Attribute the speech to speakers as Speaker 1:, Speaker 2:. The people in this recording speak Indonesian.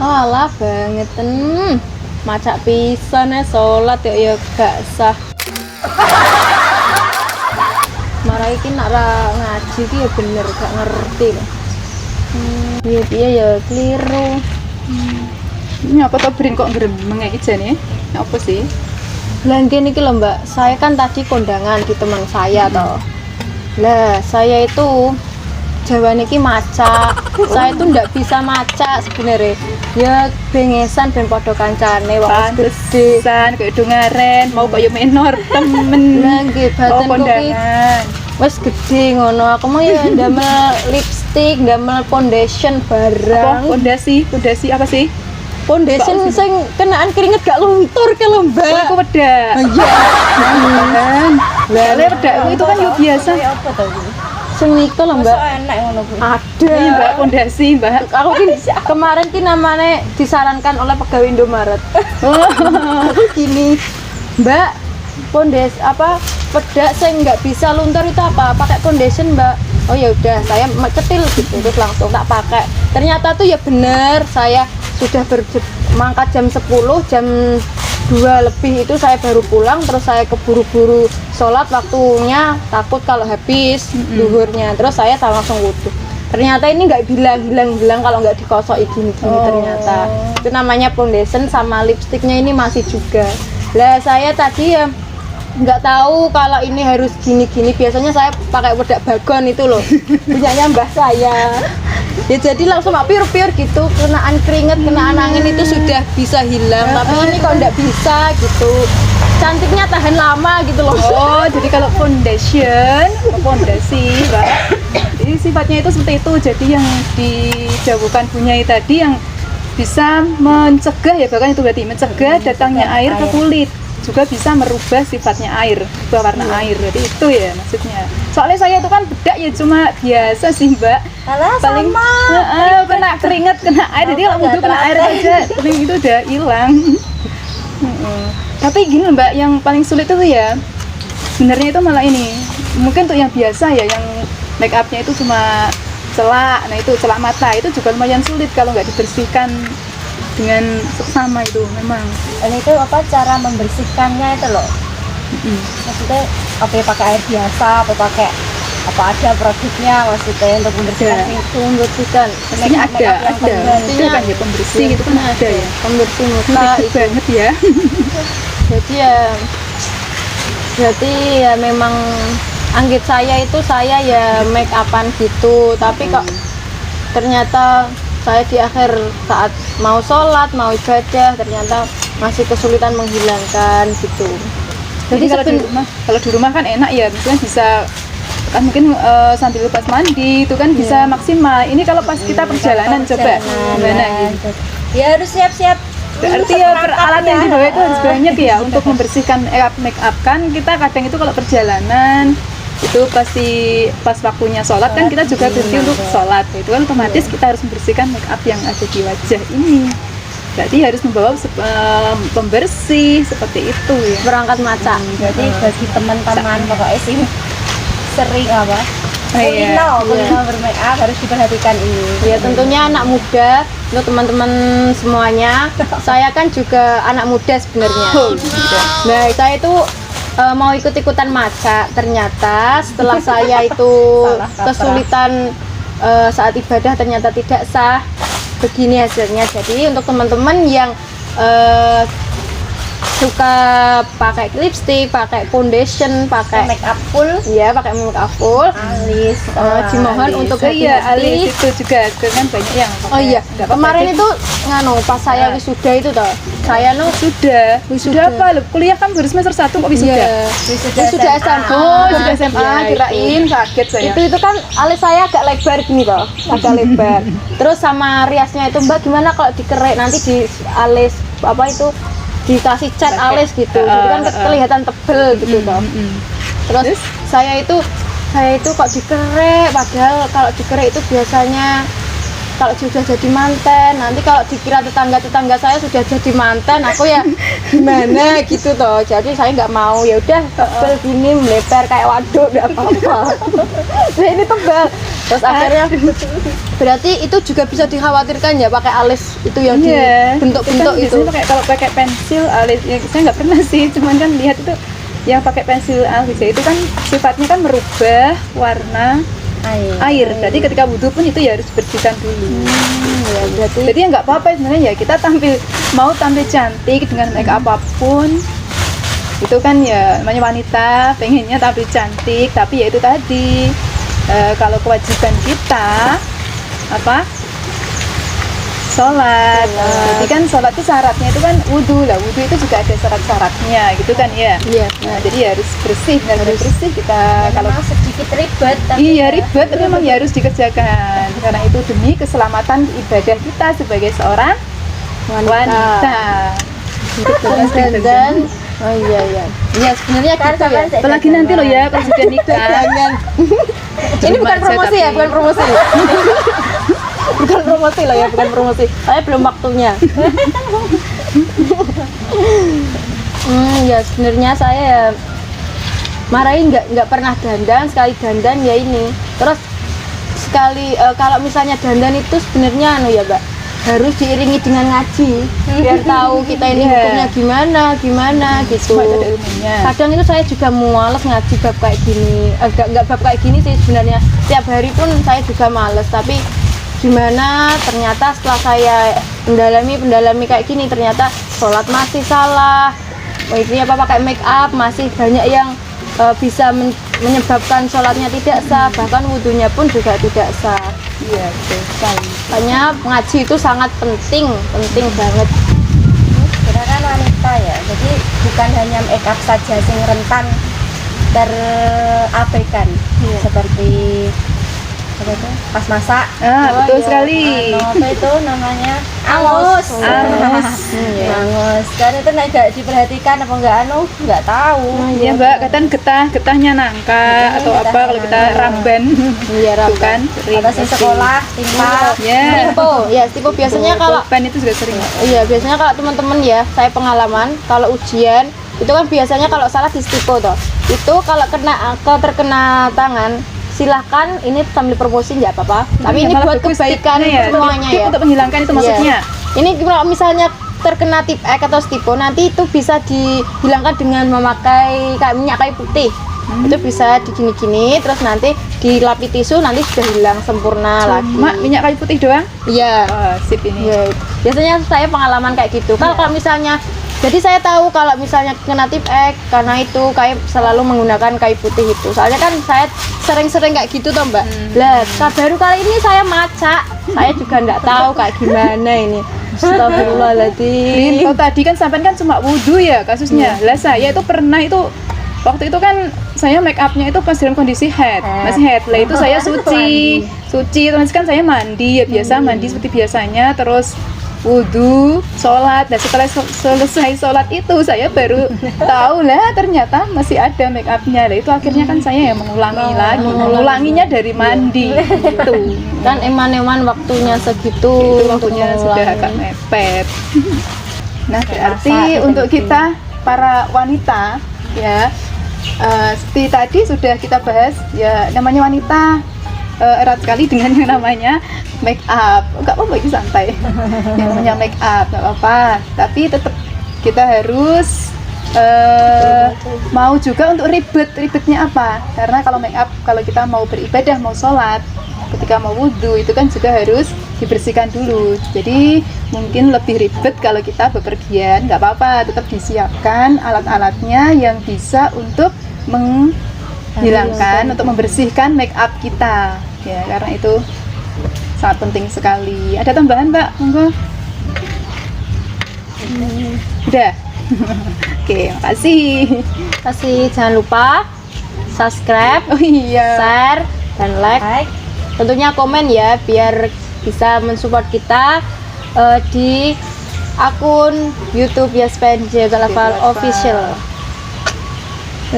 Speaker 1: Alah bangeten. Macak pisan salat ya gak sah. Marah iki nak ra ngaji ki ya bener gak ngerti lho. Piye ya keliru.
Speaker 2: Ini apa tau Brin kok gremeng iki jane? Ini apa sih?
Speaker 1: Langgen iki lho Mbak, saya kan tadi kondangan di teman saya toh. Lah, saya itu Jawa niki maca. Saya itu ndak bisa maca sebenarnya. Ya bengesan ben padha kancane wong gede.
Speaker 2: Pantesan kayak dongaren mau kayak menor temen.
Speaker 1: Lah nggih baten kok iki
Speaker 2: kondangan.
Speaker 1: wis gede ngono. Aku mau ya ndamel lipstick, ndamel foundation
Speaker 2: Apa
Speaker 1: barang.
Speaker 2: pondasi apa sih?
Speaker 1: Foundation sing kenaan keringet gak luntur ke lho, Mbak.
Speaker 2: Aku wedak.
Speaker 1: Iya.
Speaker 2: Lah wedak itu kan yo biasa.
Speaker 3: Apa to iki?
Speaker 1: Sing niku lho, Mbak.
Speaker 3: Masa enak ngono kuwi.
Speaker 1: Ada.
Speaker 2: Iya, Mbak, pondasi, Mbak.
Speaker 1: Aku ki kemarin ki namanya disarankan oleh pegawai Indomaret. Aku gini, Mbak, pondes apa pedak saya nggak bisa luntur itu apa? Pakai foundation, Mbak. Oh ya udah, saya ketil gitu terus langsung tak pakai. Ternyata tuh ya bener, saya sudah mangkat jam 10, jam 2 lebih itu saya baru pulang, terus saya keburu-buru sholat waktunya takut kalau habis duhurnya, terus saya langsung wudhu. Ternyata ini nggak hilang kalau nggak dikosok gini ternyata. Itu namanya foundation sama lipstiknya ini masih juga. Lah saya tadi ya nggak tahu kalau ini harus gini-gini. Biasanya saya pakai wedak bagon itu loh, punyanya mbah saya. Ya jadi langsung piur-piur gitu, kenaan keringet, kenaan angin itu sudah bisa hilang. Tapi ini kok nggak bisa gitu. Cantiknya tahan lama gitu loh.
Speaker 2: Oh, jadi kalau foundation, fondasi, Mbak. Jadi sifatnya itu seperti itu. Jadi yang dijauhkan Bunyai tadi yang bisa mencegah ya, bahkan itu berarti mencegah datangnya air ke kulit. Juga bisa merubah sifatnya air, berubah warna air. Jadi itu ya maksudnya. Soalnya saya itu kan bedak ya cuma biasa sih, Mbak.
Speaker 3: Alah
Speaker 2: Paling
Speaker 3: sama.
Speaker 2: kena keringet, kena air. Jadi kalau wudhu kena air aja, paling itu udah hilang. Tapi gini Mbak, yang paling sulit itu ya sebenarnya itu malah ini. Mungkin untuk yang biasa ya, yang make upnya itu cuma celak. Nah itu celak mata itu juga lumayan sulit kalau nggak dibersihkan dengan seksama itu memang.
Speaker 3: Ini itu apa cara membersihkannya itu loh. Maksudnya apa pakai air biasa, apa pakai apa ada produknya maksudnya untuk membersihkan itu,
Speaker 1: Membersihkan.
Speaker 2: Pastinya ada. Itu kan ya pembersih itu kan ada ya.
Speaker 1: Pembersih muka
Speaker 2: Ribet
Speaker 1: itu.
Speaker 2: banget ya.
Speaker 1: Jadi ya berarti ya memang anggit saya itu saya ya make upan gitu, tapi kok ternyata saya di akhir saat mau sholat, mau ibadah ternyata masih kesulitan menghilangkan gitu.
Speaker 2: Jadi kalau di rumah kan enak ya, mungkin bisa kan mungkin sambil lepas mandi itu kan bisa maksimal. Ini kalau pas kita perjalanan coba gimana gitu.
Speaker 3: Ya harus siap-siap.
Speaker 2: Berarti ya peralatan yang dibawa itu harus banyak ya untuk membersihkan make up kan. Kita kadang itu kalau perjalanan itu pasti pas waktunya sholat kan kita juga berhenti untuk sholat, itu kan otomatis kita harus membersihkan make up yang ada di wajah ini. Berarti harus membawa pembersih seperti itu ya.
Speaker 1: Berangkat maca.
Speaker 3: Jadi bagi teman-teman pokoknya sih sering apa
Speaker 2: Iya.
Speaker 3: kulino bermake up harus diperhatikan ini.
Speaker 1: Ya tentunya anak muda, untuk teman-teman semuanya. Saya kan juga anak muda sebenarnya. Nah saya itu mau ikut-ikutan maca. Ternyata setelah saya itu kesulitan saat ibadah ternyata tidak sah. Begini hasilnya. Jadi untuk teman-teman yang suka pakai lipstick, pakai foundation, pakai
Speaker 3: Make up full,
Speaker 1: ya pakai make up full,
Speaker 3: alis,
Speaker 1: dimohon untuk
Speaker 2: Iya,
Speaker 1: hati-hati.
Speaker 2: alis itu juga kan banyak yang pakai.
Speaker 1: Oh iya,
Speaker 2: Nggak apa-apa
Speaker 1: kemarin
Speaker 2: deh.
Speaker 1: itu nganu pas saya wisuda itu toh. Saya
Speaker 2: Wisuda apa lo? Kuliah kan baru semester 1 kok wisuda?
Speaker 1: iya, wisuda SMA.
Speaker 2: Oh, sudah SMA,
Speaker 1: Iya,
Speaker 2: kirain kaget saya.
Speaker 1: itu kan alis saya agak lebar gini toh, agak lebar. Terus sama riasnya itu Mbak gimana kalau dikerek nanti di alis apa itu dikasih cat alis gitu, jadi kan kelihatan tebel gitu toh. Terus saya itu kok dikerek, padahal kalau dikerek itu biasanya kalau sudah jadi manten, nanti kalau dikira tetangga saya sudah jadi manten, aku ya gimana gitu toh. Jadi saya nggak mau, ya udah tebel gini melebar kayak waduk, nggak apa-apa. Nah ini tebal. Terus akhirnya berarti itu juga bisa dikhawatirkan ya pakai alis itu yang bentuk-bentuk
Speaker 2: Kan
Speaker 1: itu.
Speaker 2: biasanya kalau pakai pensil alis, ya saya nggak pernah sih, cuman kan lihat itu yang pakai pensil alis ya itu kan sifatnya kan merubah warna air. Jadi ketika wudhu pun itu ya harus bersihkan dulu.
Speaker 1: Ya, berarti
Speaker 2: Jadi ya nggak apa-apa sebenarnya ya, kita mau tampil cantik dengan make up apapun itu kan ya namanya wanita pengennya tampil cantik, tapi ya itu tadi kalau kewajiban kita apa sholat. Jadi kan sholat itu syaratnya itu kan wudhu lah, wudhu itu juga ada syarat-syaratnya gitu kan ya.
Speaker 1: iya.
Speaker 2: Nah jadi ya harus bersih, harus bersih kita. Kalau
Speaker 3: memang sedikit ribet tapi
Speaker 2: iya ribet, tapi memang ya harus dikerjakan karena itu demi keselamatan ibadah kita sebagai seorang wanita.
Speaker 1: Dan oh iya. Iya sebenarnya
Speaker 3: kan
Speaker 1: gitu ya.
Speaker 3: sampean saya
Speaker 2: Apalagi nanti loh ya pas sudah nikah.
Speaker 1: Jangan. Ini bukan
Speaker 2: Remaja
Speaker 1: promosi ya,
Speaker 2: tapi-
Speaker 1: bukan promosi. Bukan promosi loh ya, bukan promosi. Saya belum waktunya. Ya sebenarnya saya ya marahin nggak pernah dandan, sekali dandan ya ini. Terus sekali kalau misalnya dandan itu sebenarnya ya Mbak, harus diiringi dengan ngaji biar tahu kita ini
Speaker 2: Iya.
Speaker 1: hukumnya gimana gitu.
Speaker 2: Semua itu ada ilmunya.
Speaker 1: Kadang itu saya juga males ngaji bab kayak gini, nggak bab kayak gini sih sebenarnya, tiap hari pun saya juga males, tapi gimana ternyata setelah saya pendalami kayak gini, ternyata sholat masih salah, ini apa pakai make up masih banyak yang bisa menyebabkan sholatnya tidak sah, bahkan wudhunya pun juga tidak sah.
Speaker 2: Iya betul sekali.
Speaker 1: Makanya ngaji itu sangat penting banget.
Speaker 3: kita kan wanita ya, jadi bukan hanya make up saja sing rentan terabaikan seperti apa itu pas masak.
Speaker 2: Betul
Speaker 1: iya.
Speaker 2: sekali.
Speaker 3: Apa itu namanya angus. Angus. Kan itu nggak diperhatikan apa nggak tahu.
Speaker 2: Iya Mbak, kadang getahnya nangka atau apa
Speaker 3: getahnya
Speaker 2: kalau kita
Speaker 3: nangka.
Speaker 2: ramban.
Speaker 1: Iya,
Speaker 2: Itu kan sering
Speaker 3: Atau sing
Speaker 2: pasti.
Speaker 3: sekolah timpa.
Speaker 2: Ya.
Speaker 1: Tipe biasanya kalau
Speaker 2: Pulpen itu juga sering.
Speaker 1: iya biasanya kalau teman-teman ya, saya pengalaman kalau ujian itu kan biasanya kalau salah di stipo toh, itu kalau terkena tangan silahkan ini sambil promosi nggak apa-apa, tapi ini
Speaker 2: Malah
Speaker 1: buat
Speaker 2: bagus
Speaker 1: kebaikan
Speaker 2: tipnya
Speaker 1: semuanya
Speaker 2: Tip
Speaker 1: ya.
Speaker 2: untuk menghilangkan itu maksudnya.
Speaker 1: Ini kalau misalnya terkena tip X atau stipo, nanti itu bisa dihilangkan dengan memakai kayak minyak kayu putih. Itu bisa digini-gini, terus nanti dilapi tisu, nanti sudah hilang sempurna lagi.
Speaker 2: Cuma minyak kayu putih doang.
Speaker 1: Iya.
Speaker 2: Oh, sip ini.
Speaker 1: Ya, biasanya saya pengalaman kayak gitu. Kalau misalnya, jadi saya tahu kalau misalnya kena tip X, karena itu kayak selalu menggunakan kayu putih itu. Soalnya kan saya sering-sering kayak gitu toh Mbak. Lah, baru kali ini saya macak, saya juga nggak tahu kayak gimana ini. Astagfirullahaladzim.
Speaker 2: Kalau tadi kan sampean kan cuma wudhu ya kasusnya. Lah saya itu pernah itu waktu itu kan saya make upnya itu pas dalam kondisi head, masih head. Lah itu saya suci, terus kan saya mandi ya biasa mandi seperti biasanya, terus wudhu, sholat. Dan setelah selesai sholat itu saya baru tahu lah ternyata masih ada make upnya. Lah itu akhirnya kan saya yang mengulanginya dari mandi gitu.
Speaker 1: Kan eman-eman waktunya segitu.
Speaker 2: Itu waktunya
Speaker 1: untuk
Speaker 2: sudah
Speaker 1: mengulangi.
Speaker 2: agak mepet. Nah, berarti
Speaker 3: Rasa
Speaker 2: untuk
Speaker 3: penting.
Speaker 2: kita para wanita ya, seperti tadi sudah kita bahas ya, namanya wanita erat sekali dengan yang namanya make up. Enggak apa-apa, itu santai. Yang namanya make up enggak apa-apa, tapi tetap kita harus mau juga untuk ribetnya apa? Karena kalau make up, kalau kita mau beribadah, mau sholat, ketika mau wudhu itu kan juga harus dibersihkan dulu. Jadi mungkin lebih ribet kalau kita bepergian, nggak apa-apa, tetap disiapkan alat-alatnya yang bisa untuk menghilangkan, untuk membersihkan make up kita ya, karena itu sangat penting sekali. Ada tambahan Mbak? Monggo. Udah. Oke, makasih.
Speaker 1: Jangan lupa subscribe,
Speaker 2: Oh iya.
Speaker 1: share, dan like.
Speaker 3: Baik.
Speaker 1: Tentunya komen ya, biar bisa mensupport kita di akun YouTube Yaspen J. Official.